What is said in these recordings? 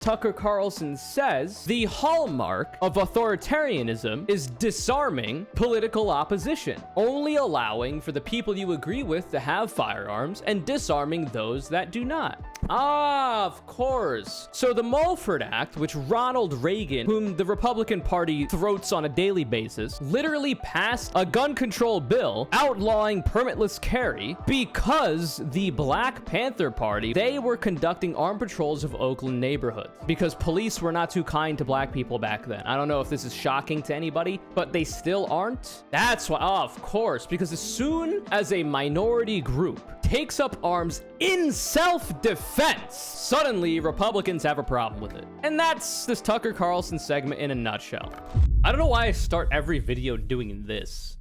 Tucker Carlson says the hallmark of authoritarianism is disarming political opposition, only allowing for the people you agree with to have firearms and disarming those that do not. Ah, of course. So the Mulford Act, which Ronald Reagan, whom the Republican Party throats on a daily basis, literally passed a gun control bill outlawing permitless carry because the Black Panther Party, they were conducting armed patrols of Oakland neighborhoods because police were not too kind to black people back then. I don't know if this is shocking to anybody, but they still aren't. That's why, oh, of course, because as soon as a minority group takes up arms in self-defense, suddenly Republicans have a problem with it. And that's this Tucker Carlson segment in a nutshell. I don't know why I start every video doing this.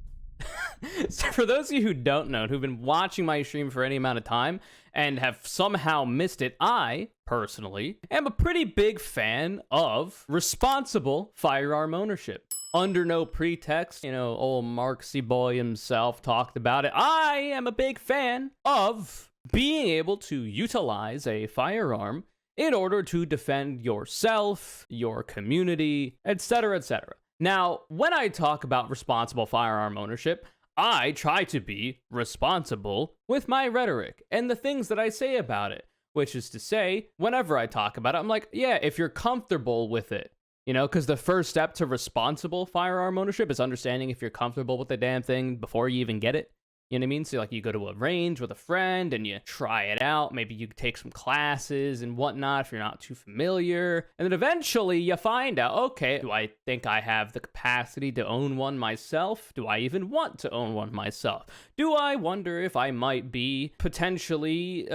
So for those of you who don't know, who've been watching my stream for any amount of time and have somehow missed it, I, personally, am a pretty big fan of responsible firearm ownership. Under no pretext, you know, old Marxy boy himself talked about it. I am a big fan of being able to utilize a firearm in order to defend yourself, your community, etc., etc. Now, when I talk about responsible firearm ownership, I try to be responsible with my rhetoric and the things that I say about it, which is to say, whenever I talk about it, I'm like, yeah, if you're comfortable with it, you know, because the first step to responsible firearm ownership is understanding if you're comfortable with the damn thing before you even get it. You know what I mean? So like you go to a range with a friend and you try it out. Maybe you take some classes and whatnot if you're not too familiar. And then eventually you find out, okay, do I think I have the capacity to own one myself? Do I even want to own one myself? Do I wonder if I might be potentially,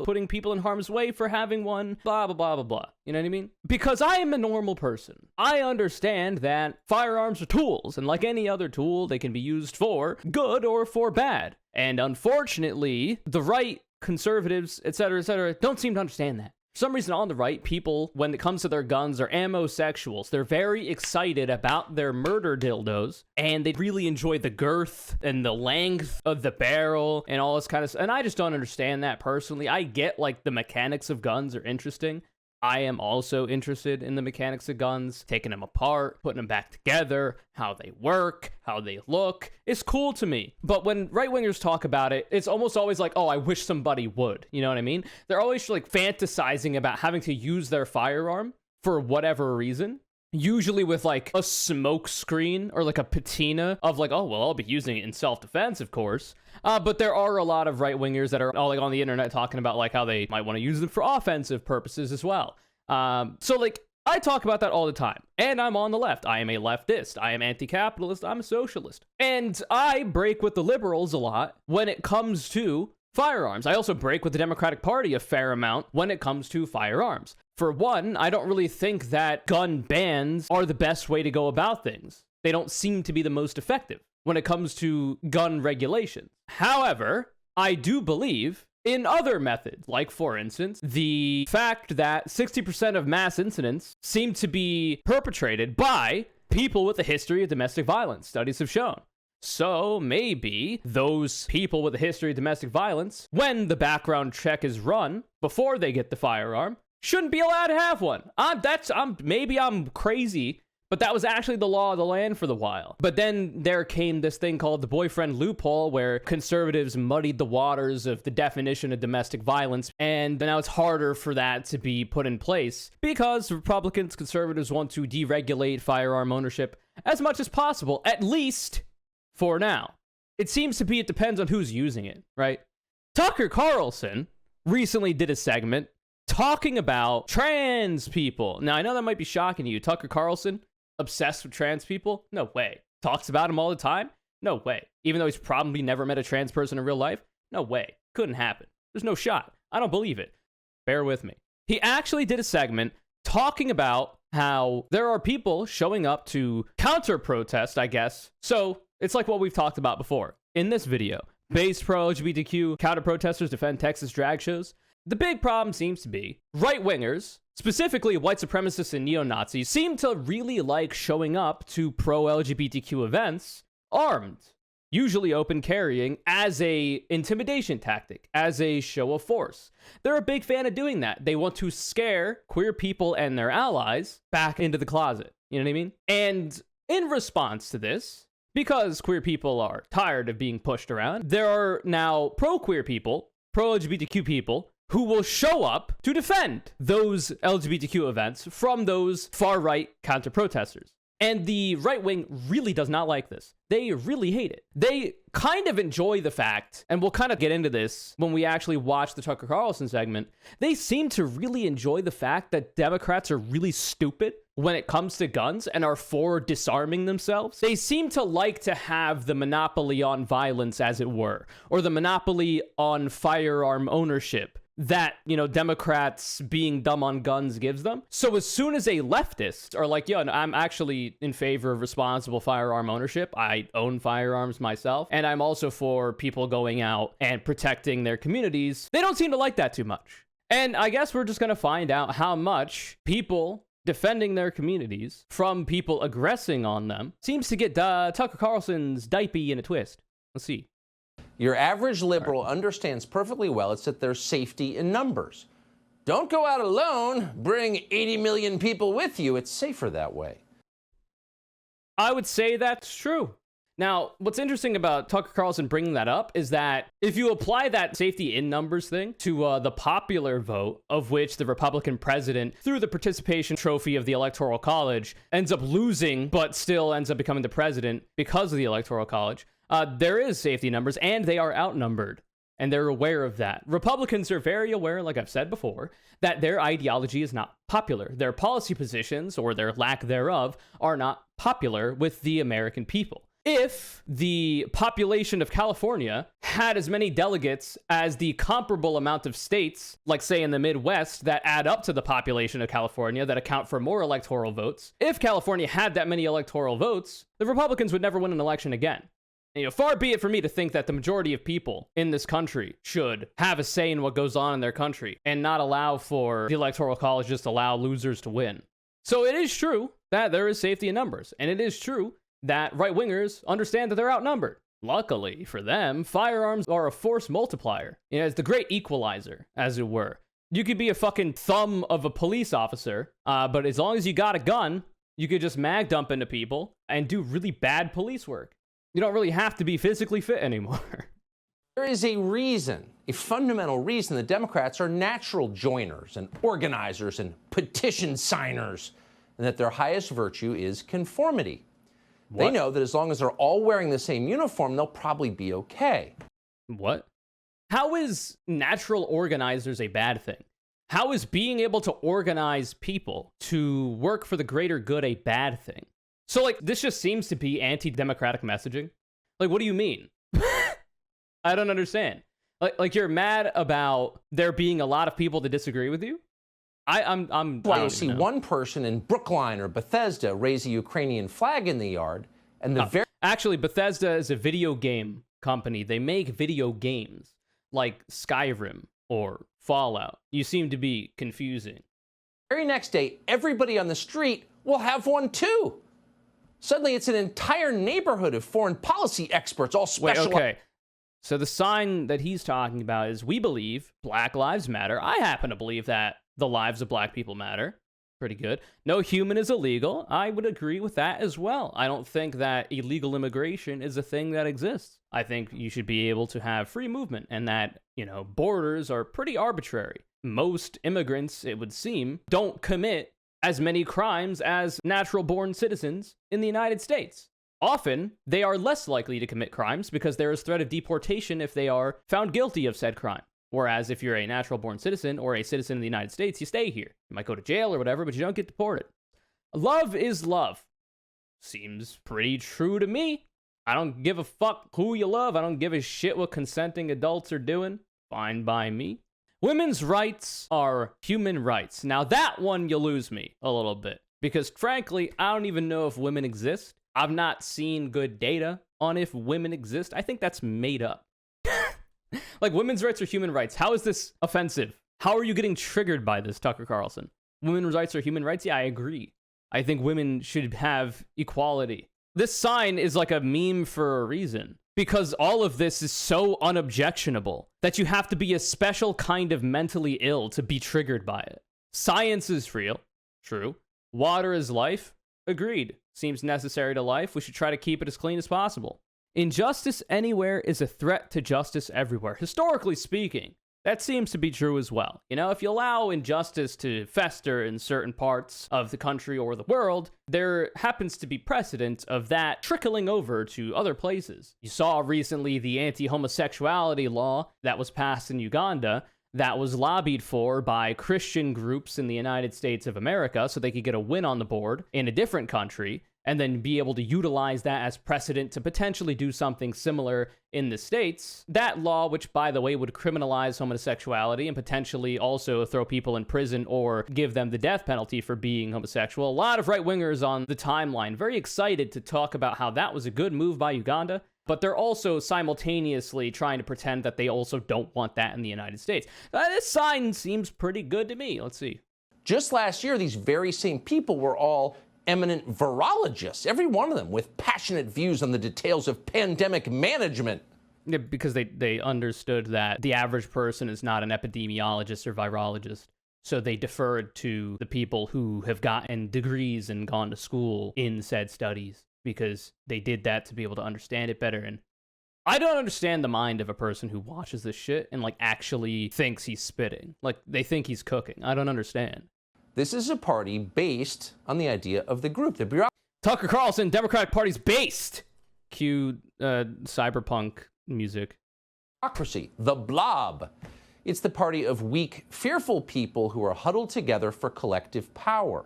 putting people in harm's way for having one? Blah, blah, blah, blah, blah. You know what I mean? Because I am a normal person. I understand that firearms are tools, and like any other tool, they can be used for good or for bad. And unfortunately, the right, conservatives, etc., don't seem to understand that. For some reason on the right, people, when it comes to their guns, are ammo-sexuals. They're very excited about their murder dildos, and they really enjoy the girth and the length of the barrel and all this kind of stuff. And I just don't understand that personally. I get, like, the mechanics of guns are interesting. I am also interested in the mechanics of guns, taking them apart, putting them back together, how they work, how they look. It's cool to me. But when right-wingers talk about it, it's almost always like, oh, I wish somebody would. You know what I mean? They're always like fantasizing about having to use their firearm for whatever reason. Usually with like a smoke screen or like a patina of like, oh, well, I'll be using it in self-defense, of course. But there are a lot of right-wingers that are all like on the internet talking about like how they might want to use them for offensive purposes as well. So like I talk about that all the time, and I'm on the left. I am a leftist. I am anti-capitalist. I'm a socialist. And I break with the liberals a lot when it comes to firearms. I also break with the Democratic Party a fair amount when it comes to firearms. For one, I don't really think that gun bans are the best way to go about things. They don't seem to be the most effective when it comes to gun regulations. However, I do believe in other methods, like, for instance, the fact that 60% of mass incidents seem to be perpetrated by people with a history of domestic violence, studies have shown. So maybe those people with a history of domestic violence, when the background check is run before they get the firearm, shouldn't be allowed to have one. Maybe I'm crazy, but that was actually the law of the land for the while. But then there came this thing called the boyfriend loophole, where conservatives muddied the waters of the definition of domestic violence, and now it's harder for that to be put in place because Republicans, conservatives want to deregulate firearm ownership as much as possible, at least for now. It seems to be it depends on who's using it, right? Tucker Carlson recently did a segment talking about trans people. Now, I know that might be shocking to you. Tucker Carlson, obsessed with trans people? No way. Talks about them all the time? No way. Even though he's probably never met a trans person in real life? No way. Couldn't happen. There's no shot. I don't believe it. Bear with me. He actually did a segment talking about how there are people showing up to counter-protest, I guess. So it's like what we've talked about before in this video. Base pro-LGBTQ counter-protesters defend Texas drag shows. The big problem seems to be right-wingers, specifically white supremacists and neo-Nazis, seem to really like showing up to pro-LGBTQ events armed. usually open carrying, as a intimidation tactic, as a show of force. They're a big fan of doing that. They want to scare queer people and their allies back into the closet. You know what I mean? And in response to this, because queer people are tired of being pushed around, there are now pro-queer people, pro-LGBTQ people, who will show up to defend those LGBTQ events from those far-right counter-protesters. And the right wing really does not like this. They really hate it. They kind of enjoy the fact, and we'll kind of get into this when we actually watch the Tucker Carlson segment, they seem to really enjoy the fact that Democrats are really stupid when it comes to guns and are for disarming themselves. They seem to like to have the monopoly on violence, as it were, or the monopoly on firearm ownership that, you know, Democrats being dumb on guns gives them. So as soon as a leftist are like, yo, I'm actually in favor of responsible firearm ownership, I own firearms myself, and I'm also for people going out and protecting their communities, they don't seem to like that too much. And I guess we're just going to find out how much people defending their communities from people aggressing on them seems to get Tucker Carlson's diaper in a twist. Let's see. Your average liberal understands perfectly well it's that there's safety in numbers. Don't go out alone. Bring 80 million people with you. It's safer that way. I would say that's true. Now, what's interesting about Tucker Carlson bringing that up is that if you apply that safety in numbers thing to the popular vote, of which the Republican president, through the participation trophy of the Electoral College, ends up losing, but still ends up becoming the president because of the Electoral College, there is safety numbers, and they are outnumbered, and they're aware of that. Republicans are very aware, like I've said before, that their ideology is not popular. Their policy positions, or their lack thereof, are not popular with the American people. If the population of California had as many delegates as the comparable amount of states, like say in the Midwest, that add up to the population of California, that account for more electoral votes, if California had that many electoral votes, the Republicans would never win an election again. You know, far be it for me to think that the majority of people in this country should have a say in what goes on in their country and not allow for the Electoral College just allow losers to win. So it is true that there is safety in numbers, and it is true that right-wingers understand that they're outnumbered. Luckily for them, firearms are a force multiplier. You know, it's the great equalizer, as it were. You could be a fucking thumb of a police officer, but as long as you got a gun, you could just mag dump into people and do really bad police work. You don't really have to be physically fit anymore. There is a reason, a fundamental reason, the Democrats are natural joiners and organizers and petition signers, and that their highest virtue is conformity. What? They know that as long as they're all wearing the same uniform, they'll probably be okay. What? How is natural organizers a bad thing? How is being able to organize people to work for the greater good a bad thing? So, like, this just seems to be anti-democratic messaging. Like, what do you mean? I don't understand. Like you're mad about there being a lot of people that disagree with you? Well, you see one person in Brookline or Bethesda raise a Ukrainian flag in the yard, and actually, Bethesda is a video game company. They make video games like Skyrim or Fallout. You seem to be confusing. Very next day, everybody on the street will have one too. Suddenly, it's an entire neighborhood of foreign policy experts, all special. Wait, okay. So the sign that he's talking about is, we believe Black Lives Matter. I happen to believe that the lives of black people matter. Pretty good. No human is illegal. I would agree with that as well. I don't think that illegal immigration is a thing that exists. I think you should be able to have free movement, and that, you know, borders are pretty arbitrary. Most immigrants, it would seem, don't commit as many crimes as natural-born citizens in the United States. Often, they are less likely to commit crimes because there is threat of deportation if they are found guilty of said crime. Whereas if you're a natural-born citizen or a citizen of the United States, you stay here. You might go to jail or whatever, but you don't get deported. Love is love. Seems pretty true to me. I don't give a fuck who you love. I don't give a shit what consenting adults are doing. Fine by me. Women's rights are human rights. Now that one, you lose me a little bit. Because frankly, I don't even know if women exist. I've not seen good data on if women exist. I think that's made up. Like, women's rights are human rights. How is this offensive? How are you getting triggered by this, Tucker Carlson? Women's rights are human rights? Yeah, I agree. I think women should have equality. This sign is like a meme for a reason. because all of this is so unobjectionable that you have to be a special kind of mentally ill to be triggered by it. Science is real. True. Water is life. Agreed. Seems necessary to life. We should try to keep it as clean as possible. Injustice anywhere is a threat to justice everywhere. Historically speaking, that seems to be true as well. You know, if you allow injustice to fester in certain parts of the country or the world, there happens to be precedent of that trickling over to other places. You saw recently the anti-homosexuality law that was passed in Uganda that was lobbied for by Christian groups in the United States of America so they could get a win on the board in a different country and then be able to utilize that as precedent to potentially do something similar in the States. That law, which, by the way, would criminalize homosexuality and potentially also throw people in prison or give them the death penalty for being homosexual. A lot of right-wingers on the timeline very excited to talk about how that was a good move by Uganda, but they're also simultaneously trying to pretend that they also don't want that in the United States. This sign seems pretty good to me. Let's see. Just last year, these very same people were all eminent virologists, every one of them with passionate views on the details of pandemic management. Yeah, because they understood that the average person is not an epidemiologist or virologist. So they deferred to the people who have gotten degrees and gone to school in said studies because they did that to be able to understand it better. And I don't understand the mind of a person who watches this shit and like actually thinks he's spitting. Like they think he's cooking. I don't understand. This is a party based on the idea of the group. The bureaucracy. Tucker Carlson, Democratic Party's based. Cue cyberpunk music. The blob. It's the party of weak, fearful people who are huddled together for collective power.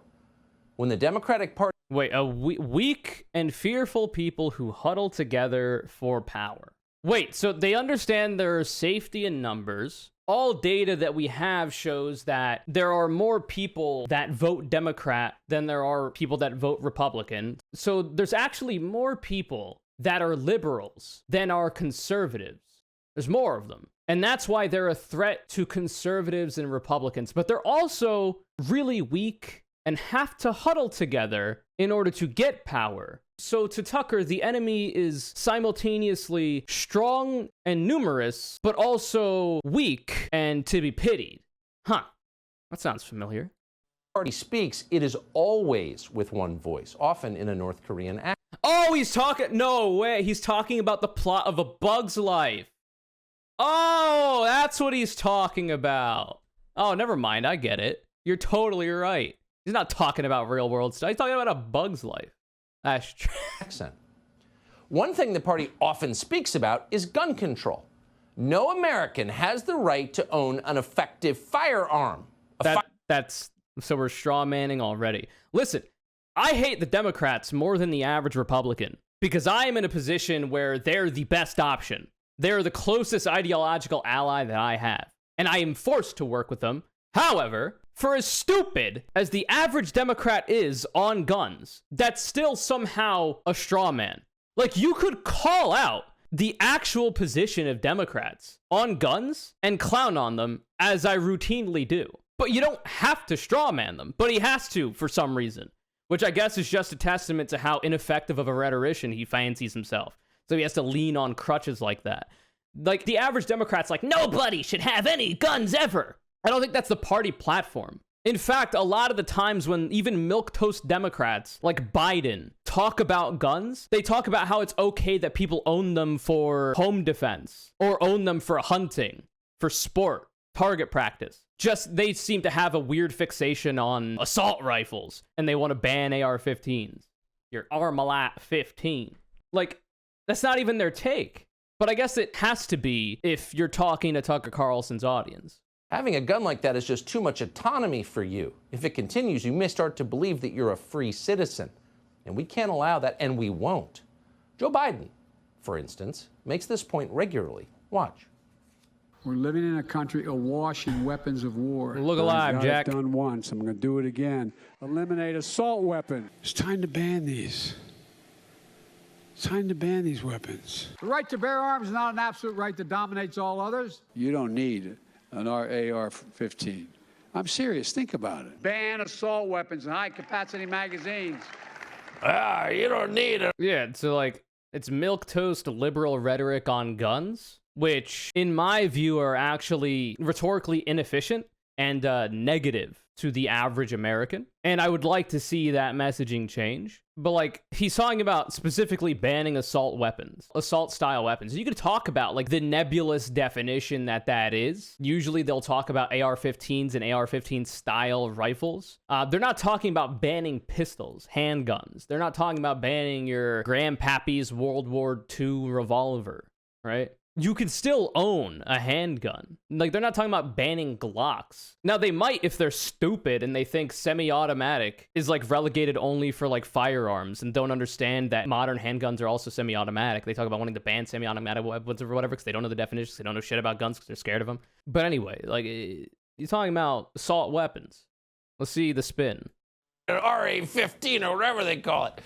When the Democratic Party... Wait, weak and fearful people who huddle together for power. Wait, so they understand there are safety in numbers. All data that we have shows that there are more people that vote Democrat than there are people that vote Republican. So there's actually more people that are liberals than are conservatives. There's more of them. And that's why they're a threat to conservatives and Republicans. But they're also really weak and have to huddle together in order to get power. So to Tucker, the enemy is simultaneously strong and numerous, but also weak and to be pitied. Huh. That sounds familiar. Party speaks, it is always with one voice, often in a North Korean accent. Oh, he's talking... No way. He's talking about the plot of A Bug's Life. Oh, that's what he's talking about. Oh, never mind. I get it. You're totally right. He's not talking about real world stuff. He's talking about A Bug's Life. That's true. Accent. One thing the party often speaks about is gun control. No American has the right to own an effective firearm. That's so we're straw manning already. Listen, I hate the Democrats more than the average Republican because I am in a position where they're the best option. They're the closest ideological ally that I have, and I am forced to work with them. However, for as stupid as the average Democrat is on guns, that's still somehow a straw man. Like, you could call out the actual position of Democrats on guns and clown on them, as I routinely do. But you don't have to straw man them, but he has to for some reason, which I guess is just a testament to how ineffective of a rhetorician he fancies himself. So he has to lean on crutches like that. Like, the average Democrat's like, nobody should have any guns ever. I don't think that's the party platform. In fact, a lot of the times when even milquetoast Democrats like Biden talk about guns, they talk about how it's okay that people own them for home defense or own them for hunting, for sport, target practice. Just they seem to have a weird fixation on assault rifles and they want to ban AR-15s. Your Armalat 15. Like, that's not even their take. But I guess it has to be if you're talking to Tucker Carlson's audience. Having a gun like that is just too much autonomy for you. If it continues, you may start to believe that you're a free citizen. And we can't allow that, and we won't. Joe Biden, for instance, makes this point regularly. Watch. We're living in a country awash in weapons of war. Look alive, Jack. I've done once. I'm going to do it again. Eliminate assault weapon. It's time to ban these. It's time to ban these weapons. The right to bear arms is not an absolute right that dominates all others. You don't need an AR-15. I'm serious. Think about it. Ban assault weapons and high-capacity magazines. You don't need it. Yeah, so like, It's milquetoast liberal rhetoric on guns, which, in my view, are actually rhetorically inefficient and negative to the average American. And I would like to see that messaging change. But, like, he's talking about specifically banning assault weapons, assault-style weapons. You could talk about, like, the nebulous definition that is. Usually they'll talk about AR-15s and AR-15-style rifles. They're not talking about banning pistols, handguns. They're not talking about banning your grandpappy's World War II revolver, right? You could still own a handgun. Like, they're not talking about banning Glocks. Now, they might if they're stupid and they think semi-automatic is, like, relegated only for, like, firearms and don't understand that modern handguns are also semi-automatic. They talk about wanting to ban semi-automatic weapons or whatever because they don't know the definitions. They don't know shit about guns because they're scared of them. But anyway, like, you're talking about assault weapons. Let's see the spin. An RA-15 or whatever they call it.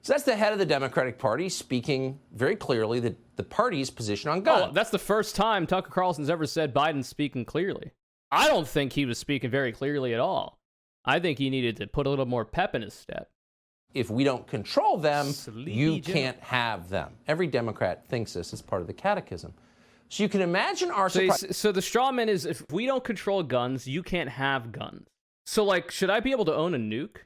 So that's the head of the Democratic Party speaking very clearly that the party's position on guns. Oh, that's the first time Tucker Carlson's ever said Biden's speaking clearly. I don't think he was speaking very clearly at all. I think he needed to put a little more pep in his step. If we don't control them, you can't have them. Every Democrat thinks this is part of the catechism. So you can imagine our surprise. So the straw man is, if we don't control guns, you can't have guns. So, like, should I be able to own a nuke?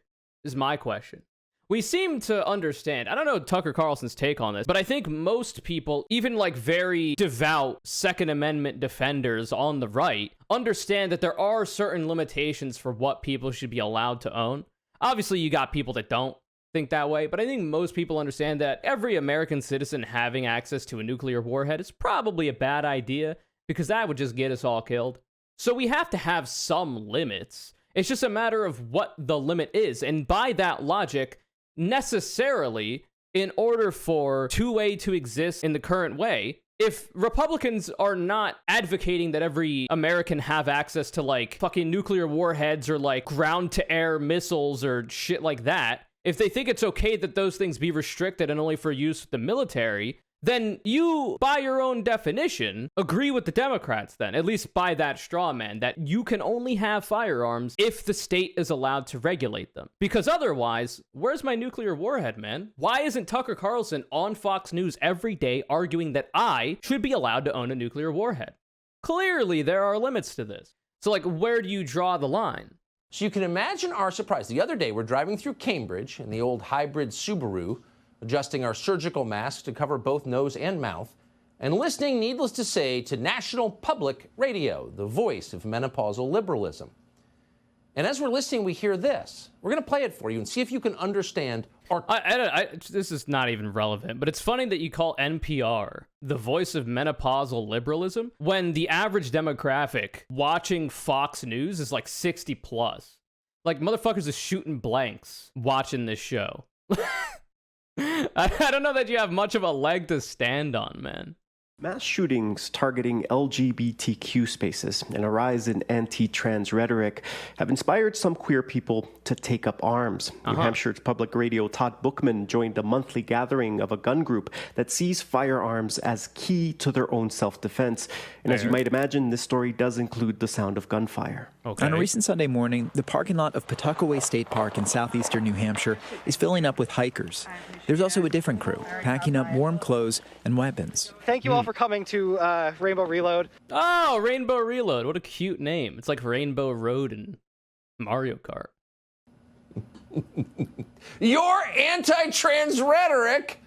Is my question. We seem to understand. I don't know Tucker Carlson's take on this, but I think most people, even like very devout Second Amendment defenders on the right, understand that there are certain limitations for what people should be allowed to own. Obviously, you got people that don't think that way, but I think most people understand that every American citizen having access to a nuclear warhead is probably a bad idea because that would just get us all killed. So we have to have some limits. It's just a matter of what the limit is. And by that logic, necessarily, in order for two-way to exist in the current way, if Republicans are not advocating that every American have access to, like, fucking nuclear warheads or, like, ground-to-air missiles or shit like that, if they think it's okay that those things be restricted and only for use with the military, then you, by your own definition, agree with the Democrats then, at least by that straw man, that you can only have firearms if the state is allowed to regulate them. Because otherwise, where's my nuclear warhead, man? Why isn't Tucker Carlson on Fox News every day arguing that I should be allowed to own a nuclear warhead? Clearly, there are limits to this. So, like, where do you draw the line? So you can imagine our surprise. The other day, we're driving through Cambridge in the old hybrid Subaru, adjusting our surgical masks to cover both nose and mouth, and listening, needless to say, to National Public Radio, the voice of menopausal liberalism. And as we're listening, we hear this. We're going to play it for you and see if you can understand our... This is not even relevant, but it's funny that you call NPR the voice of menopausal liberalism when the average demographic watching Fox News is like 60 plus. Like, motherfuckers are shooting blanks watching this show. I don't know that you have much of a leg to stand on, man. Mass shootings targeting LGBTQ spaces and a rise in anti-trans rhetoric have inspired some queer people to take up arms. New Hampshire's public radio Todd Bookman joined a monthly gathering of a gun group that sees firearms as key to their own self-defense. And as you might imagine, this story does include the sound of gunfire. Okay. On a recent Sunday morning, the parking lot of Pawtuckaway State Park in southeastern New Hampshire is filling up with hikers. There's also a different crew, packing up warm clothes and weapons. Thank you all for coming to Rainbow Reload. Oh, Rainbow Reload. What a cute name. It's like Rainbow Road in Mario Kart. Your anti-trans rhetoric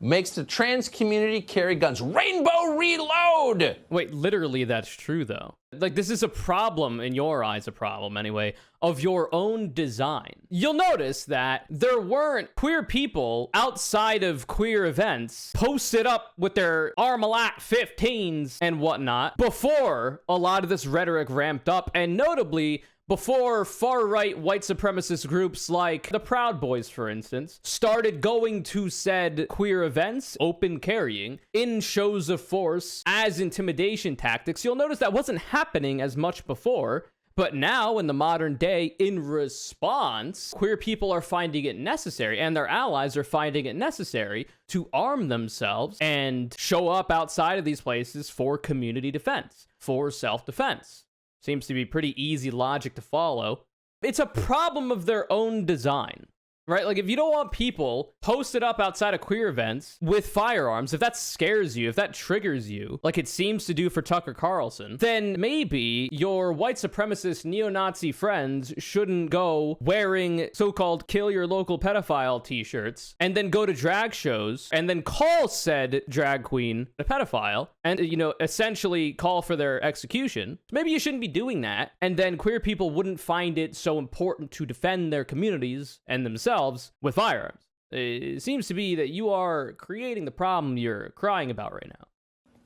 makes the trans community carry guns. Rainbow Reload! Wait, literally that's true, though. Like, this is a problem, in your eyes a problem anyway, of your own design. You'll notice that there weren't queer people outside of queer events posted up with their Armalite 15s and whatnot before a lot of this rhetoric ramped up, and notably before far-right white supremacist groups like the Proud Boys, for instance, started going to said queer events, open carrying, in shows of force as intimidation tactics. You'll notice that wasn't happening as much before, but now in the modern day, in response, queer people are finding it necessary, and their allies are finding it necessary to arm themselves and show up outside of these places for community defense, for self-defense. Seems to be pretty easy logic to follow. It's a problem of their own design, right? Like, if you don't want people posted up outside of queer events with firearms, if that scares you, if that triggers you, like it seems to do for Tucker Carlson, then maybe your white supremacist neo-Nazi friends shouldn't go wearing so-called kill your local pedophile t-shirts and then go to drag shows and then call said drag queen a pedophile and, you know, essentially call for their execution. Maybe you shouldn't be doing that, and then queer people wouldn't find it so important to defend their communities and themselves with firearms. It seems to be that you are creating the problem you're crying about right now.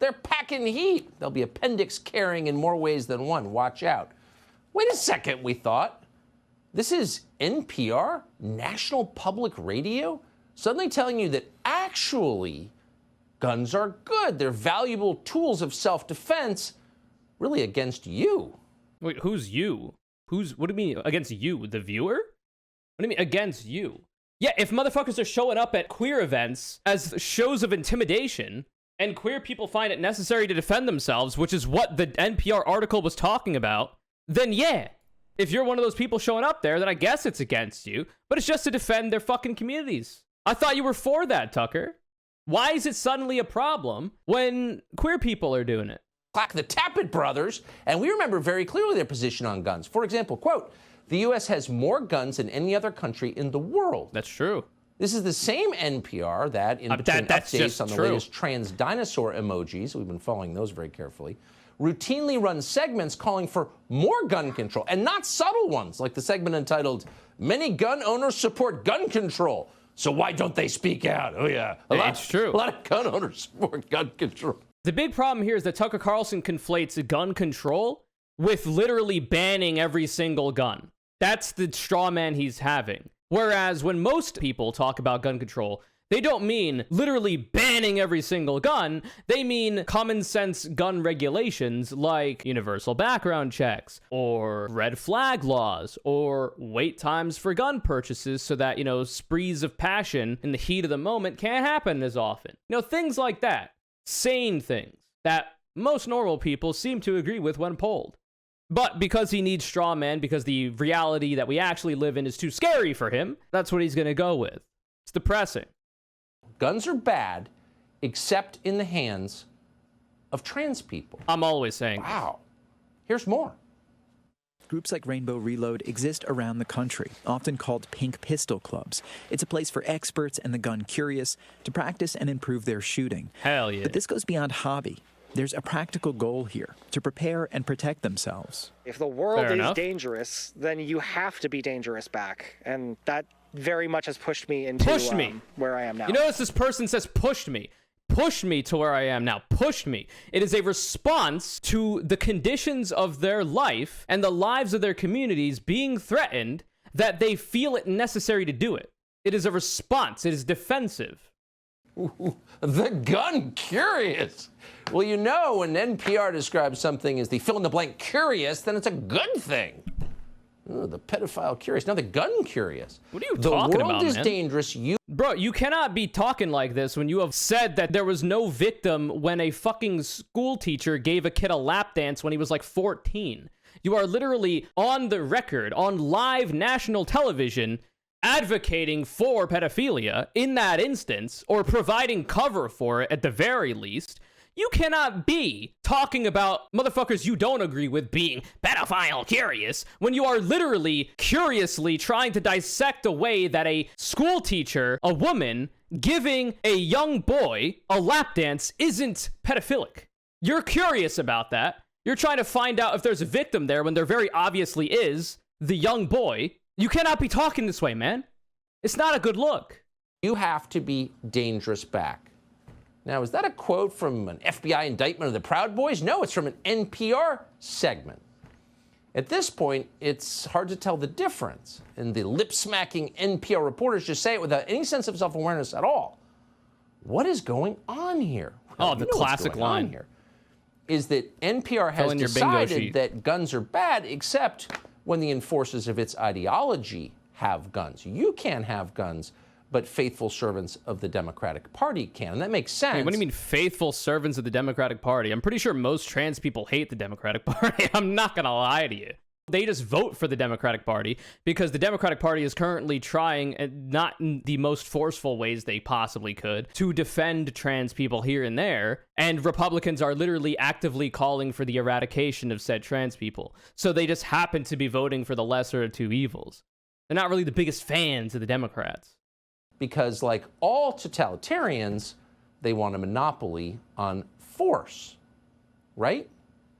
They're packing heat. They'll be appendix carrying in more ways than one. Watch out. Wait a second, we thought. This is NPR, National Public Radio, suddenly telling you that actually guns are good. They're valuable tools of self-defense, really against you. Wait, who's you? What do you mean against you? The viewer? What do you mean against you? Yeah, if motherfuckers are showing up at queer events as shows of intimidation and queer people find it necessary to defend themselves, which is what the NPR article was talking about, then yeah. If you're one of those people showing up there, then I guess it's against you, but it's just to defend their fucking communities. I thought you were for that, Tucker. Why is it suddenly a problem when queer people are doing it? Like the Tappet brothers, and we remember very clearly their position on guns. For example, quote, the U.S. has more guns than any other country in the world. That's true. This is the same NPR that, in between updates on the latest trans dinosaur emojis, we've been following those very carefully, routinely runs segments calling for more gun control, and not subtle ones, like the segment entitled, Many Gun Owners Support Gun Control, so why don't they speak out? Oh, yeah. It's true. A lot of gun owners support gun control. The big problem here is that Tucker Carlson conflates gun control with literally banning every single gun. That's the straw man he's having. Whereas when most people talk about gun control, they don't mean literally banning every single gun. They mean common sense gun regulations like universal background checks or red flag laws or wait times for gun purchases so that, you know, sprees of passion in the heat of the moment can't happen as often. You know, things like that. Sane things that most normal people seem to agree with when polled. But because he needs straw men, because the reality that we actually live in is too scary for him, that's what he's going to go with. It's depressing. Guns are bad, except in the hands of trans people. I'm always saying. Wow. Here's more. Groups like Rainbow Reload exist around the country, often called pink pistol clubs. It's a place for experts and the gun curious to practice and improve their shooting. Hell yeah. But this goes beyond hobby. There's a practical goal here, to prepare and protect themselves. If the world is dangerous, then you have to be dangerous back. And that very much has pushed me into where I am now. You notice this person says pushed me. Pushed me to where I am now. Pushed me. It is a response to the conditions of their life and the lives of their communities being threatened that they feel it necessary to do it. It is a response. It is defensive. Ooh, the gun curious. Well, you know, when NPR describes something as the fill-in-the-blank curious, then it's a good thing. Ooh, the pedophile curious. Now the gun curious. What are you talking about, man? The world is dangerous. Bro, you cannot be talking like this when you have said that there was no victim when a fucking school teacher gave a kid a lap dance when he was like 14. You are literally on the record, on live national television, advocating for pedophilia in that instance, or providing cover for it at the very least. You cannot be talking about motherfuckers you don't agree with being pedophile curious when you are literally curiously trying to dissect a way that a school teacher, a woman, giving a young boy a lap dance isn't pedophilic. You're curious about that. You're trying to find out if there's a victim there when there very obviously is, the young boy. You cannot be talking this way, man. It's not a good look. You have to be dangerous back. Now, is that a quote from an FBI indictment of the Proud Boys? No, it's from an NPR segment. At this point, it's hard to tell the difference. And the lip-smacking NPR reporters just say it without any sense of self-awareness at all. What is going on here? Oh, the classic line here is that NPR has decided that guns are bad, except when the enforcers of its ideology have guns. You can't have guns, but faithful servants of the Democratic Party can. And that makes sense. Wait, what do you mean faithful servants of the Democratic Party? I'm pretty sure most trans people hate the Democratic Party. I'm not going to lie to you. They just vote for the Democratic Party because the Democratic Party is currently trying, not in the most forceful ways they possibly could, to defend trans people here and there. And Republicans are literally actively calling for the eradication of said trans people. So they just happen to be voting for the lesser of two evils. They're not really the biggest fans of the Democrats. Because like all totalitarians, they want a monopoly on force, right?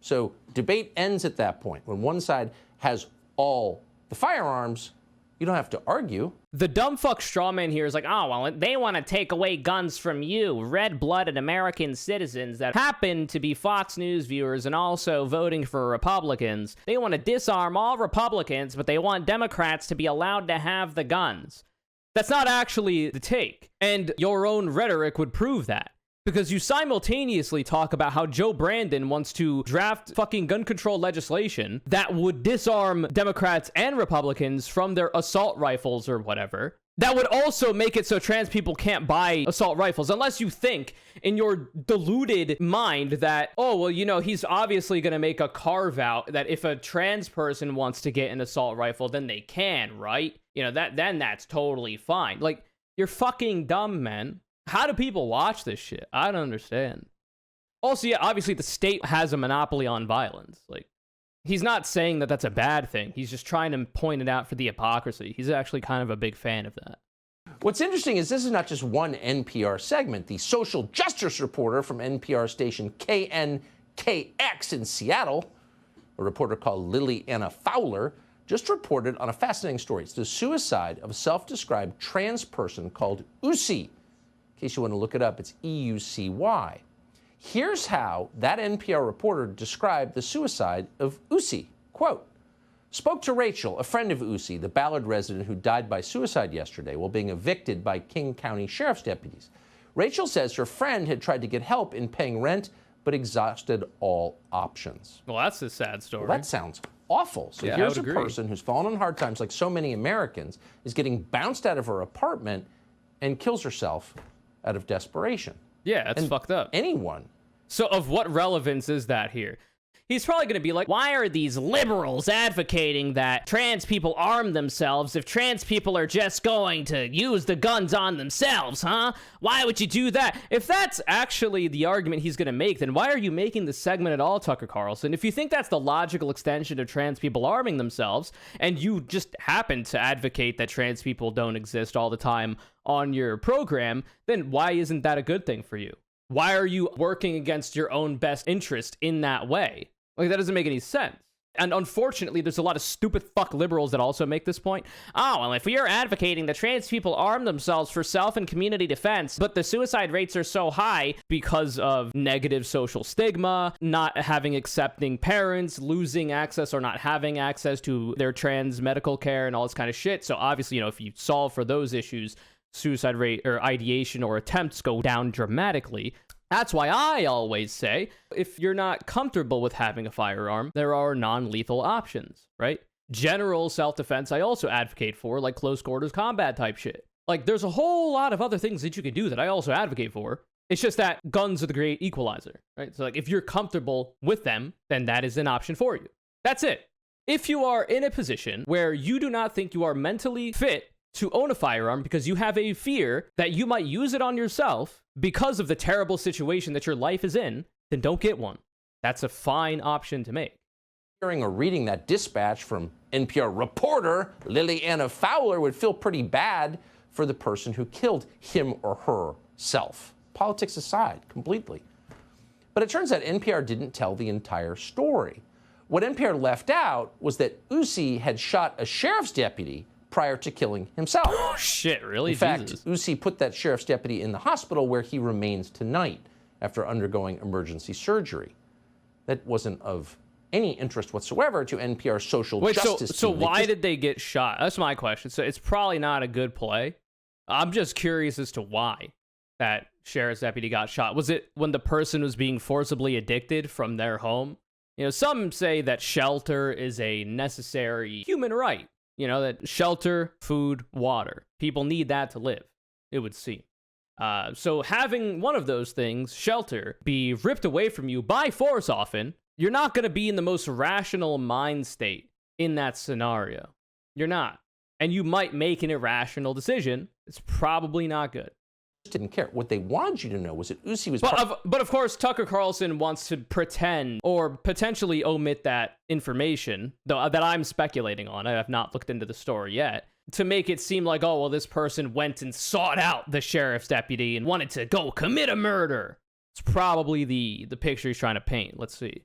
So debate ends at that point. When one side has all the firearms, you don't have to argue. The dumb fuck straw man here is like, oh, well, they want to take away guns from you, red-blooded American citizens that happen to be Fox News viewers and also voting for Republicans. They want to disarm all Republicans, but they want Democrats to be allowed to have the guns. That's not actually the take. And your own rhetoric would prove that. Because you simultaneously talk about how Joe Brandon wants to draft fucking gun control legislation that would disarm Democrats and Republicans from their assault rifles or whatever. That would also make it so trans people can't buy assault rifles, unless you think in your deluded mind that, oh, well, you know, he's obviously going to make a carve out that if a trans person wants to get an assault rifle, then they can, right? You know, then that's totally fine. Like, you're fucking dumb, man. How do people watch this shit? I don't understand. Also, yeah, obviously the state has a monopoly on violence. Like, he's not saying that that's a bad thing. He's just trying to point it out for the hypocrisy. He's actually kind of a big fan of that. What's interesting is this is not just one NPR segment. The social justice reporter from NPR station KNKX in Seattle, a reporter called Lily Anna Fowler, just reported on a fascinating story. It's the suicide of a self-described trans person called Usi. In case you want to look it up, it's EUCY. Here's how that NPR reporter described the suicide of Usi. Quote, spoke to Rachel, a friend of Usi, the Ballard resident who died by suicide yesterday while being evicted by King County Sheriff's deputies. Rachel says her friend had tried to get help in paying rent, but exhausted all options. Well, that's a sad story. Well, that sounds awful. So yeah, here's a person who's fallen on hard times like so many Americans, is getting bounced out of her apartment and kills herself out of desperation. Yeah, that's fucked up. Anyone. So of what relevance is that here? He's probably going to be like, why are these liberals advocating that trans people arm themselves if trans people are just going to use the guns on themselves, huh? Why would you do that? If that's actually the argument he's going to make, then why are you making this segment at all, Tucker Carlson? If you think that's the logical extension of trans people arming themselves, and you just happen to advocate that trans people don't exist all the time on your program, then why isn't that a good thing for you? Why are you working against your own best interest in that way? Like, that doesn't make any sense. And unfortunately, there's a lot of stupid fuck liberals that also make this point. Oh, well, if we are advocating that trans people arm themselves for self and community defense, but the suicide rates are so high because of negative social stigma, not having accepting parents, losing access or not having access to their trans medical care and all this kind of shit. So obviously, you know, if you solve for those issues, suicide rate or ideation or attempts go down dramatically. That's why I always say, if you're not comfortable with having a firearm, there are non-lethal options, right? General self-defense I also advocate for, like close quarters combat type shit. Like, there's a whole lot of other things that you could do that I also advocate for. It's just that guns are the great equalizer, right? So like, if you're comfortable with them, then that is an option for you. That's it. If you are in a position where you do not think you are mentally fit to own a firearm because you have a fear that you might use it on yourself because of the terrible situation that your life is in, then don't get one. That's a fine option to make. Hearing or reading that dispatch from NPR reporter Lily Anna Fowler would feel pretty bad for the person who killed him or herself. Politics aside, completely. But it turns out NPR didn't tell the entire story. What NPR left out was that Usi had shot a sheriff's deputy prior to killing himself. Oh, shit, really? In fact, Usi put that sheriff's deputy in the hospital where he remains tonight after undergoing emergency surgery. That wasn't of any interest whatsoever to NPR's social justice team. So why did they get shot? That's my question. So it's probably not a good play. I'm just curious as to why that sheriff's deputy got shot. Was it when the person was being forcibly evicted from their home? You know, some say that shelter is a necessary human right. You know, that shelter, food, water. People need that to live, it would seem. So having one of those things, shelter, be ripped away from you by force often, you're not going to be in the most rational mind state in that scenario. You're not. And you might make an irrational decision. It's probably not good. Didn't care. What they wanted you to know was that Uzi was... But of course, Tucker Carlson wants to pretend or potentially omit that information, though that I'm speculating on. I have not looked into the story yet, to make it seem like, oh, well, this person went and sought out the sheriff's deputy and wanted to go commit a murder. It's probably the picture he's trying to paint. Let's see.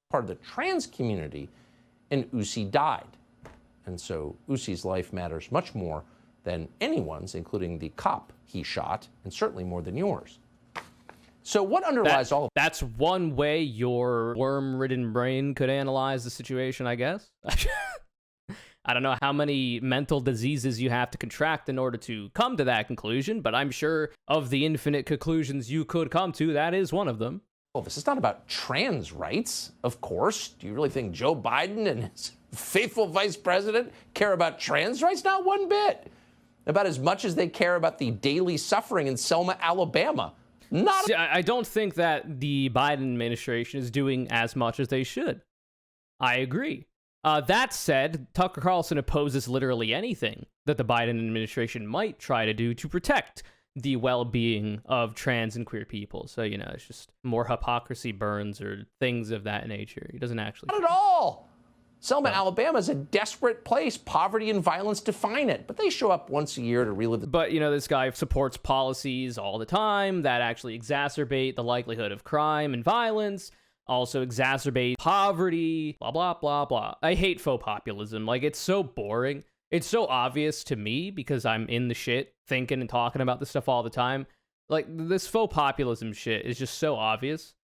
Part of the trans community, and Uzi died. And so Uzi's life matters much more than anyone's, including the cop he shot, and certainly more than yours. So what underlies all of that's one way your worm-ridden brain could analyze the situation, I guess. I don't know how many mental diseases you have to contract in order to come to that conclusion, but I'm sure of the infinite conclusions you could come to, that is one of them. Well, this is not about trans rights, of course. Do you really think Joe Biden and his faithful vice president care about trans rights? Not one bit. About as much as they care about the daily suffering in Selma, Alabama. See, I don't think that the Biden administration is doing as much as they should. I agree. That said, Tucker Carlson opposes literally anything that the Biden administration might try to do to protect the well-being of trans and queer people. So, you know, it's just more hypocrisy burns or things of that nature. He doesn't actually... Not at all. Selma, Alabama is a desperate place. Poverty and violence define it. But they show up once a year to relive the... But, you know, this guy supports policies all the time that actually exacerbate the likelihood of crime and violence, also exacerbate poverty, blah, blah, blah, blah. I hate faux populism. Like, it's so boring. It's so obvious to me because I'm in the shit thinking and talking about this stuff all the time. Like, this faux populism shit is just so obvious.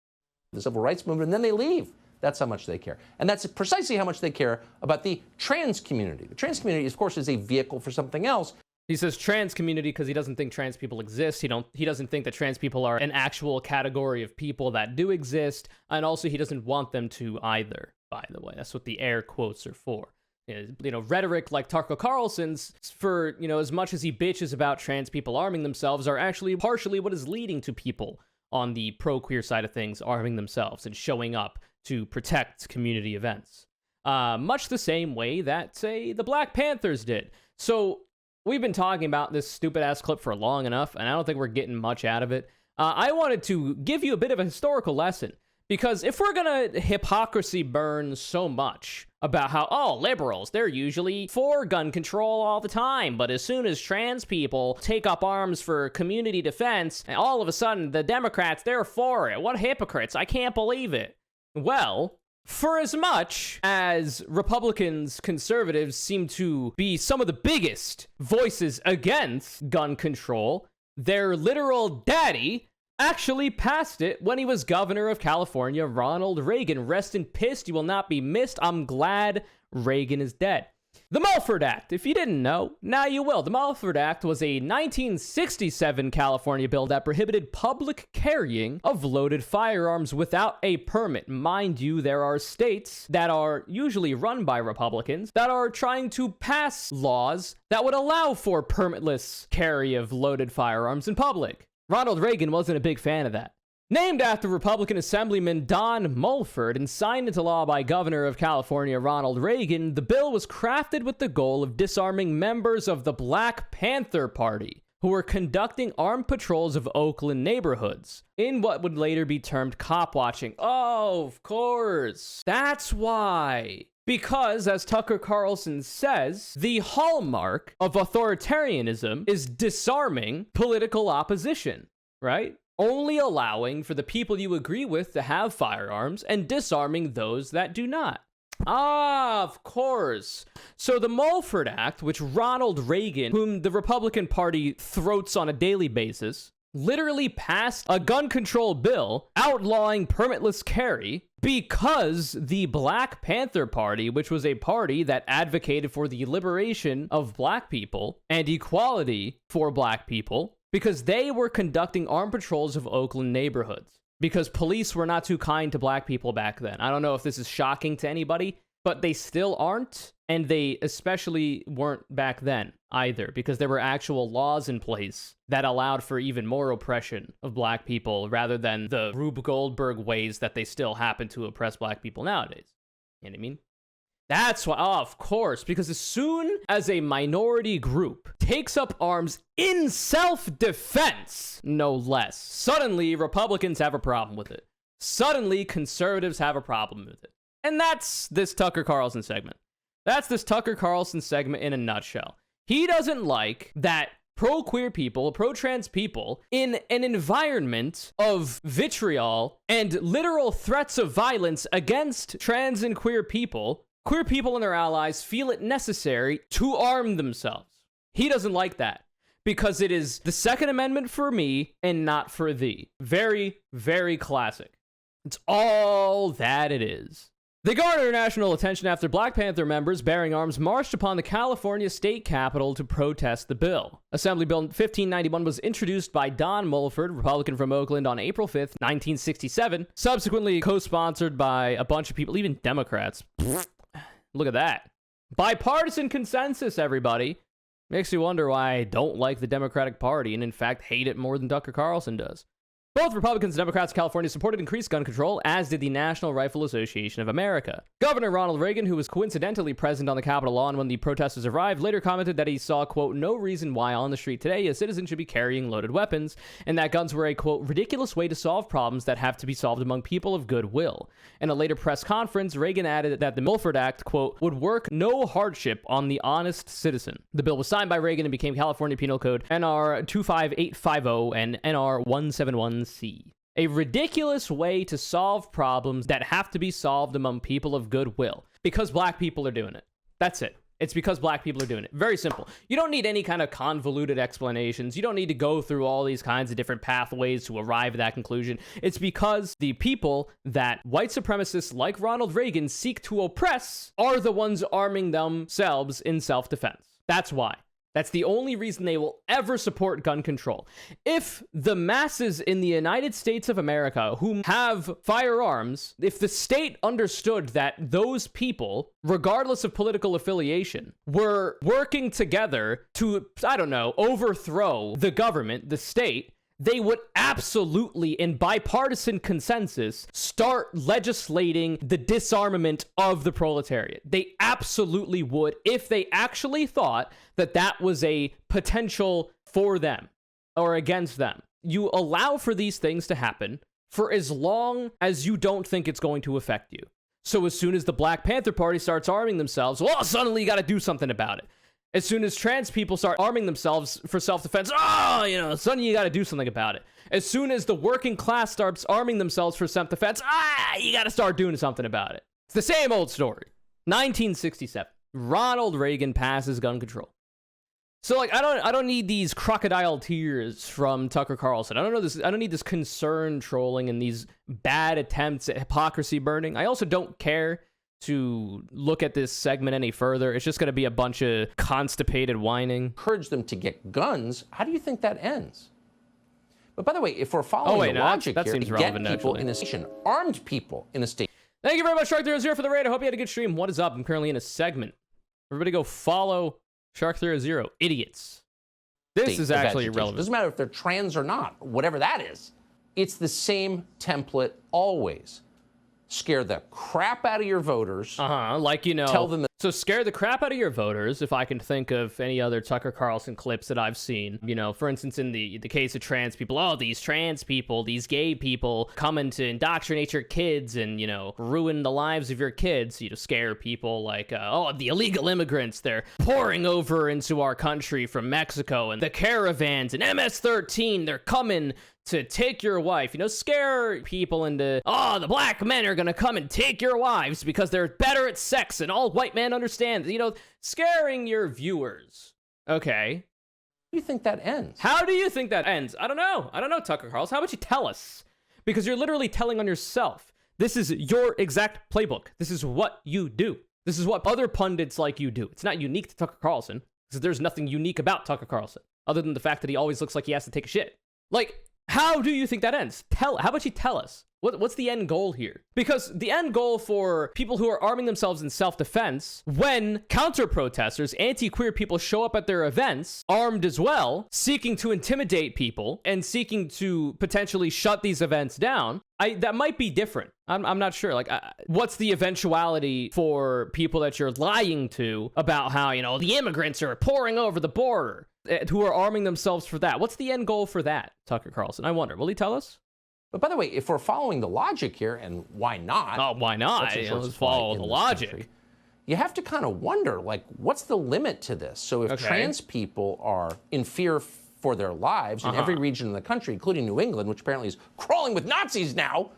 The civil rights movement, and then they leave. That's how much they care. And that's precisely how much they care about the trans community. The trans community, of course, is a vehicle for something else. He says trans community because he doesn't think trans people exist. He doesn't think that trans people are an actual category of people that do exist. And also, he doesn't want them to either, by the way. That's what the air quotes are for. You know, rhetoric like Tucker Carlson's, for, you know, as much as he bitches about trans people arming themselves, are actually partially what is leading to people on the pro-queer side of things arming themselves and showing up to protect community events. Much the same way that, say, the Black Panthers did. So we've been talking about this stupid-ass clip for long enough, and I don't think we're getting much out of it. I wanted to give you a bit of a historical lesson, because if we're gonna hypocrisy burn so much about how, oh, liberals, they're usually for gun control all the time, but as soon as trans people take up arms for community defense, all of a sudden the Democrats, they're for it. What hypocrites, I can't believe it. Well, for as much as Republicans, conservatives seem to be some of the biggest voices against gun control, their literal daddy actually passed it when he was governor of California, Ronald Reagan. Rest in peace, you will not be missed. I'm glad Reagan is dead. The Mulford Act, if you didn't know, now you will. The Mulford Act was a 1967 California bill that prohibited public carrying of loaded firearms without a permit. Mind you, there are states that are usually run by Republicans that are trying to pass laws that would allow for permitless carry of loaded firearms in public. Ronald Reagan wasn't a big fan of that. Named after Republican Assemblyman Don Mulford and signed into law by Governor of California Ronald Reagan, the bill was crafted with the goal of disarming members of the Black Panther Party who were conducting armed patrols of Oakland neighborhoods in what would later be termed cop watching. Oh, of course. That's why. Because, as Tucker Carlson says, the hallmark of authoritarianism is disarming political opposition, right? Only allowing for the people you agree with to have firearms and disarming those that do not. Ah, of course. So the Mulford Act, which Ronald Reagan, whom the Republican Party throats on a daily basis, literally passed a gun control bill outlawing permitless carry because the Black Panther Party, which was a party that advocated for the liberation of black people and equality for black people, because they were conducting armed patrols of Oakland neighborhoods. Because police were not too kind to black people back then. I don't know if this is shocking to anybody, but they still aren't, and they especially weren't back then either, because there were actual laws in place that allowed for even more oppression of black people rather than the Rube Goldberg ways that they still happen to oppress black people nowadays. You know what I mean? That's why, oh, of course, because as soon as a minority group takes up arms in self-defense, no less, suddenly Republicans have a problem with it. Suddenly conservatives have a problem with it. And that's this Tucker Carlson segment. That's this Tucker Carlson segment in a nutshell. He doesn't like that pro-queer people, pro-trans people, in an environment of vitriol and literal threats of violence against trans and queer people and their allies feel it necessary to arm themselves. He doesn't like that because it is the Second Amendment for me and not for thee. Very, very classic. It's all that it is. They garnered national attention after Black Panther members bearing arms marched upon the California state capitol to protest the bill. Assembly Bill 1591 was introduced by Don Mulford, Republican from Oakland, on April 5th, 1967, subsequently co-sponsored by a bunch of people, even Democrats. Look at that. Bipartisan consensus, everybody. Makes you wonder why I don't like the Democratic Party and, in fact, hate it more than Tucker Carlson does. Both Republicans and Democrats in California supported increased gun control, as did the National Rifle Association of America. Governor Ronald Reagan, who was coincidentally present on the Capitol lawn when the protesters arrived, later commented that he saw, quote, no reason why on the street today a citizen should be carrying loaded weapons, and that guns were a, quote, ridiculous way to solve problems that have to be solved among people of goodwill. In a later press conference, Reagan added that the Mulford Act, quote, would work no hardship on the honest citizen. The bill was signed by Reagan and became California Penal Code NR 25850 and NR 171C. A ridiculous way to solve problems that have to be solved among people of goodwill. Because black people are doing it. That's it. It's because black people are doing it. Very simple. You don't need any kind of convoluted explanations. You don't need to go through all these kinds of different pathways to arrive at that conclusion. It's because the people that white supremacists like Ronald Reagan seek to oppress are the ones arming themselves in self-defense. That's why. That's the only reason they will ever support gun control. If the masses in the United States of America who have firearms, if the state understood that those people, regardless of political affiliation, were working together to, I don't know, overthrow the government, the state, they would absolutely, in bipartisan consensus, start legislating the disarmament of the proletariat. They absolutely would if they actually thought that that was a potential for them or against them. You allow for these things to happen for as long as you don't think it's going to affect you. So as soon as the Black Panther Party starts arming themselves, well, suddenly you got to do something about it. As soon as trans people start arming themselves for self-defense, suddenly you got to do something about it. As soon as the working class starts arming themselves for self-defense, you got to start doing something about it. It's the same old story. 1967, Ronald Reagan passes gun control. So, like, I don't need these crocodile tears from Tucker Carlson. I don't need this concern trolling and these bad attempts at hypocrisy burning. I also don't care to look at this segment any further. It's just going to be a bunch of constipated whining. Encourage them to get guns. How do you think that ends? But by the way, if we're following the logic that here, seems get relevant, people actually. in a station, armed people in a station. Thank you very much, Shark00 for the raid. I hope you had a good stream. What is up? I'm currently in a segment. Everybody go follow Shark00. Idiots. This is actually irrelevant. Doesn't matter if they're trans or not, whatever that is. It's the same template always. Scare the crap out of your voters. Like, you know. Tell them that. So scare the crap out of your voters, if I can think of any other Tucker Carlson clips that I've seen. You know, for instance, in the case of trans people, these trans people, these gay people coming to indoctrinate your kids and, you know, ruin the lives of your kids. You know, scare people like, the illegal immigrants, they're pouring over into our country from Mexico, and the caravans and MS-13, they're coming to take your wife. You know, scare people into, the black men are gonna come and take your wives because they're better at sex and all white men understand. You know, scaring your viewers. Okay. How do you think that ends? How do you think that ends? I don't know, Tucker Carlson. How about you tell us? Because you're literally telling on yourself. This is your exact playbook. This is what you do. This is what other pundits like you do. It's not unique to Tucker Carlson, because there's nothing unique about Tucker Carlson, other than the fact that he always looks like he has to take a shit. Like, how do you think that ends? How about you tell us? What's the end goal here? Because the end goal for people who are arming themselves in self-defense, when counter-protesters, anti-queer people show up at their events, armed as well, seeking to intimidate people and seeking to potentially shut these events down, that might be different. I'm not sure. Like, what's the eventuality for people that you're lying to about how, you know, the immigrants are pouring over the border, who are arming themselves for that? What's the end goal for that, Tucker Carlson? I wonder. Will he tell us? But by the way, if we're following the logic here, and why not? Oh, why not? Let's follow the logic. You have to kind of wonder, like, what's the limit to this? So if trans people are in fear for their lives in every region in the country, including New England, which apparently is crawling with Nazis now,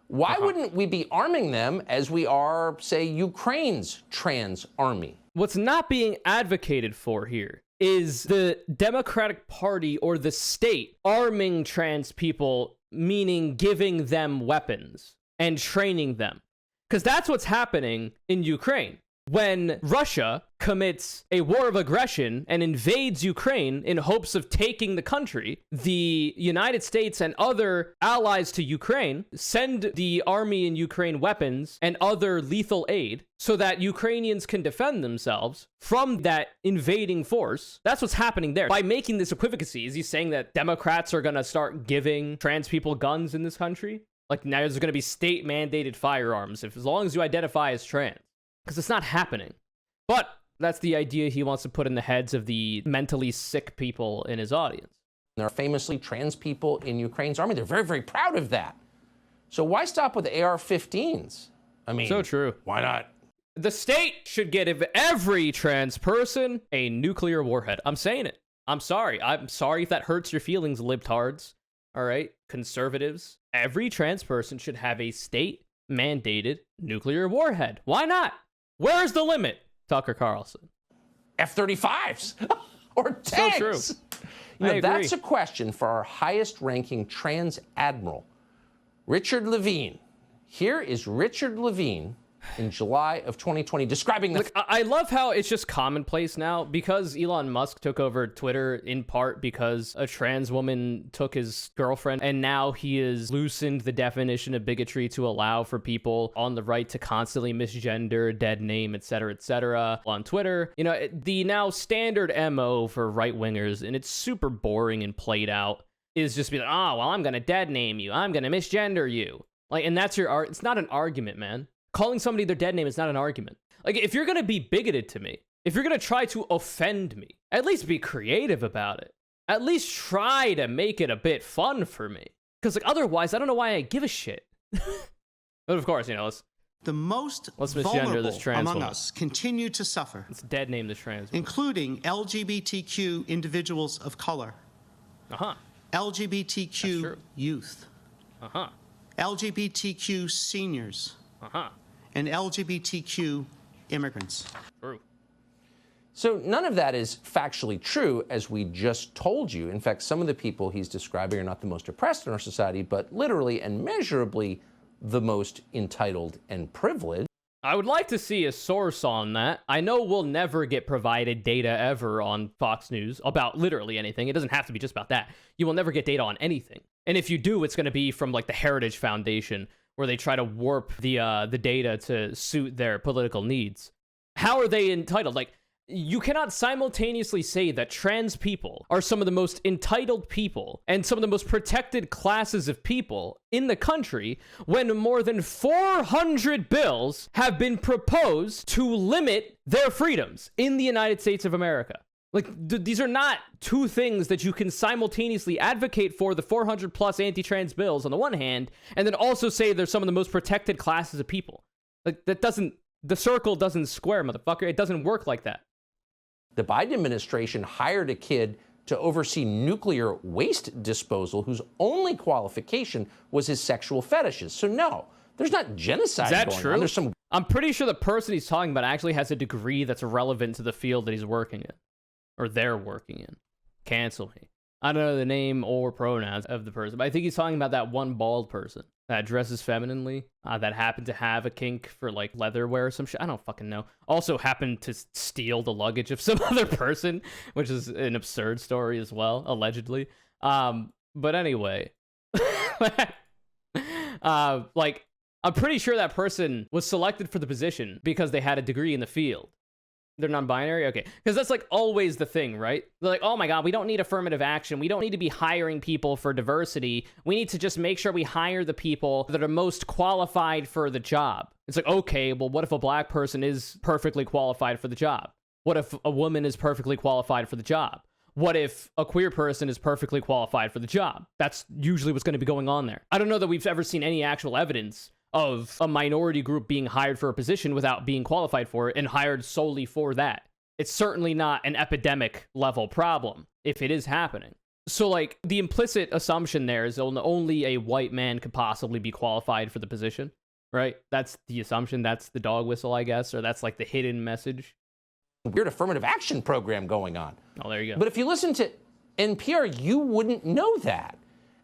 why wouldn't we be arming them as we are, say, Ukraine's trans army? What's not being advocated for here is the Democratic Party or the state arming trans people, meaning giving them weapons and training them. Because that's what's happening in Ukraine. When Russia commits a war of aggression and invades Ukraine in hopes of taking the country, the United States and other allies to Ukraine send the army in Ukraine weapons and other lethal aid so that Ukrainians can defend themselves from that invading force. That's what's happening there. By making this equivalency, is he saying that Democrats are going to start giving trans people guns in this country? Like, now there's going to be state-mandated firearms as long as you identify as trans. Because it's not happening. But that's the idea he wants to put in the heads of the mentally sick people in his audience. There are famously trans people in Ukraine's army. They're very, very proud of that. So why stop with AR-15s? I mean, so true. Why not? The state should give every trans person a nuclear warhead. I'm saying it. I'm sorry. I'm sorry if that hurts your feelings, libtards. All right? Conservatives. Every trans person should have a state-mandated nuclear warhead. Why not? Where's the limit, Tucker Carlson? F-35s or tanks. So true. You know, that's a question for our highest-ranking trans admiral, Richard Levine. Here is Richard Levine in July of 2020 describing the... Look, I love how it's just commonplace now because Elon Musk took over Twitter in part because a trans woman took his girlfriend, and now he has loosened the definition of bigotry to allow for people on the right to constantly misgender, dead name, etc., on Twitter. You know, the now standard MO for right-wingers, and it's super boring and played out, is just be like, oh, well, I'm gonna dead name you, I'm gonna misgender you. Like, and that's your art. It's not an argument, man. Calling somebody their dead name is not an argument. Like, if you're going to be bigoted to me, if you're going to try to offend me, at least be creative about it. At least try to make it a bit fun for me. Because, like, otherwise, I don't know why I give a shit. But, of course, you know, let's misgender this trans among woman. us continue to suffer. Let's dead name this trans woman. Including LGBTQ individuals of color. LGBTQ youth. LGBTQ seniors. And LGBTQ immigrants. True. So none of that is factually true, as we just told you. In fact, some of the people he's describing are not the most oppressed in our society, but literally and measurably the most entitled and privileged. I would like to see a source on that. I know we'll never get provided data ever on Fox News about literally anything. It doesn't have to be just about that. You will never get data on anything. And if you do, it's going to be from like the Heritage Foundation, where they try to warp the data to suit their political needs. How are they entitled? Like, you cannot simultaneously say that trans people are some of the most entitled people and some of the most protected classes of people in the country when more than 400 bills have been proposed to limit their freedoms in the United States of America. Like, these are not two things that you can simultaneously advocate for the 400 plus anti-trans bills on the one hand, and then also say they're some of the most protected classes of people. Like, the circle doesn't square, motherfucker. It doesn't work like that. The Biden administration hired a kid to oversee nuclear waste disposal whose only qualification was his sexual fetishes. So no, there's not genocide going on. Is that true? There's some... I'm pretty sure the person he's talking about actually has a degree that's relevant to the field that he's working in. Or they're working in. Cancel me. I don't know the name or pronouns of the person, but I think he's talking about that one bald person that dresses femininely, that happened to have a kink for like leatherware or some shit. I don't fucking know. Also happened to steal the luggage of some other person, which is an absurd story as well, allegedly. But anyway, like, I'm pretty sure that person was selected for the position because they had a degree in the field. They're non-binary? Okay. Because that's like always the thing, right? They're like, oh my God, we don't need affirmative action. We don't need to be hiring people for diversity. We need to just make sure we hire the people that are most qualified for the job. It's like, okay, well, what if a black person is perfectly qualified for the job? What if a woman is perfectly qualified for the job? What if a queer person is perfectly qualified for the job? That's usually what's going to be going on there. I don't know that we've ever seen any actual evidence of a minority group being hired for a position without being qualified for it and hired solely for that. It's certainly not an epidemic level problem if it is happening. So like the implicit assumption there is only a white man could possibly be qualified for the position, right? That's the assumption. That's the dog whistle, I guess, or that's like the hidden message. Weird affirmative action program going on. Oh, there you go. But if you listen to NPR, you wouldn't know that.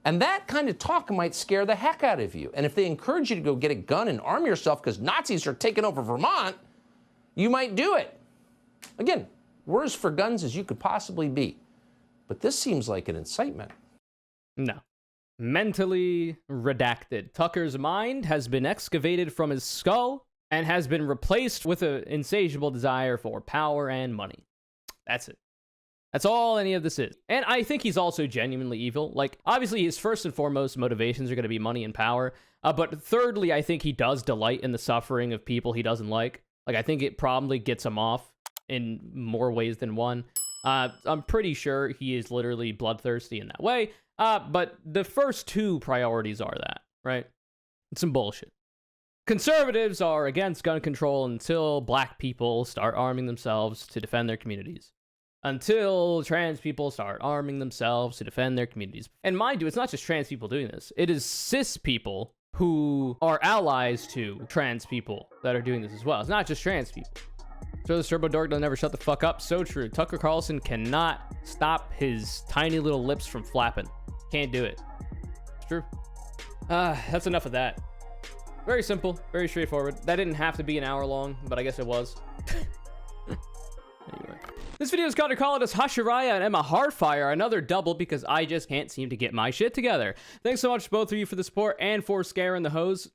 And that kind of talk might scare the heck out of you. And if they encourage you to go get a gun and arm yourself because Nazis are taking over Vermont, you might do it. Again, we're as for guns as you could possibly be. But this seems like an incitement. No. Mentally redacted. Tucker's mind has been excavated from his skull and has been replaced with an insatiable desire for power and money. That's it. That's all any of this is. And I think he's also genuinely evil. Like, obviously, his first and foremost motivations are going to be money and power. But thirdly, I think he does delight in the suffering of people he doesn't like. Like, I think it probably gets him off in more ways than one. I'm pretty sure he is literally bloodthirsty in that way. But the first two priorities are that, right? It's some bullshit. Conservatives are against gun control until black people start arming themselves to defend their communities. Until trans people start arming themselves to defend their communities. And mind you, it's not just trans people doing this. It is cis people who are allies to trans people that are doing this as well. It's not just trans people. So this turbo dork will never shut the fuck up. So true. Tucker Carlson cannot stop his tiny little lips from flapping. Can't do it. It's true. That's enough of that. Very simple, very straightforward. That didn't have to be an hour long, but I guess it was. Anyway. This video is called to call it as Hashiraya and Emma Heartfire, another double because I just can't seem to get my shit together. Thanks so much both of you for the support and for scaring the hose.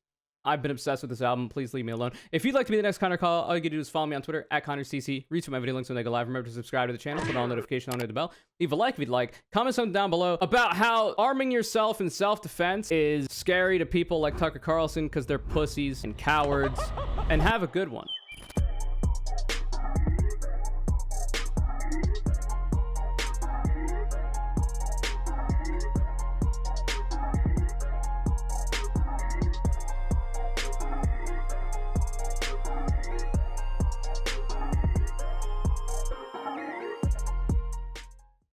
I've been obsessed with this album. Please leave me alone. If you'd like to be the next Connor Call, all you can do is follow me on Twitter at ConnorCC. Retweet my video links when they go live. Remember to subscribe to the channel, put on notification on the bell. Leave a like if you'd like. Comment something down below about how arming yourself in self-defense is scary to people like Tucker Carlson because they're pussies and cowards. And have a good one.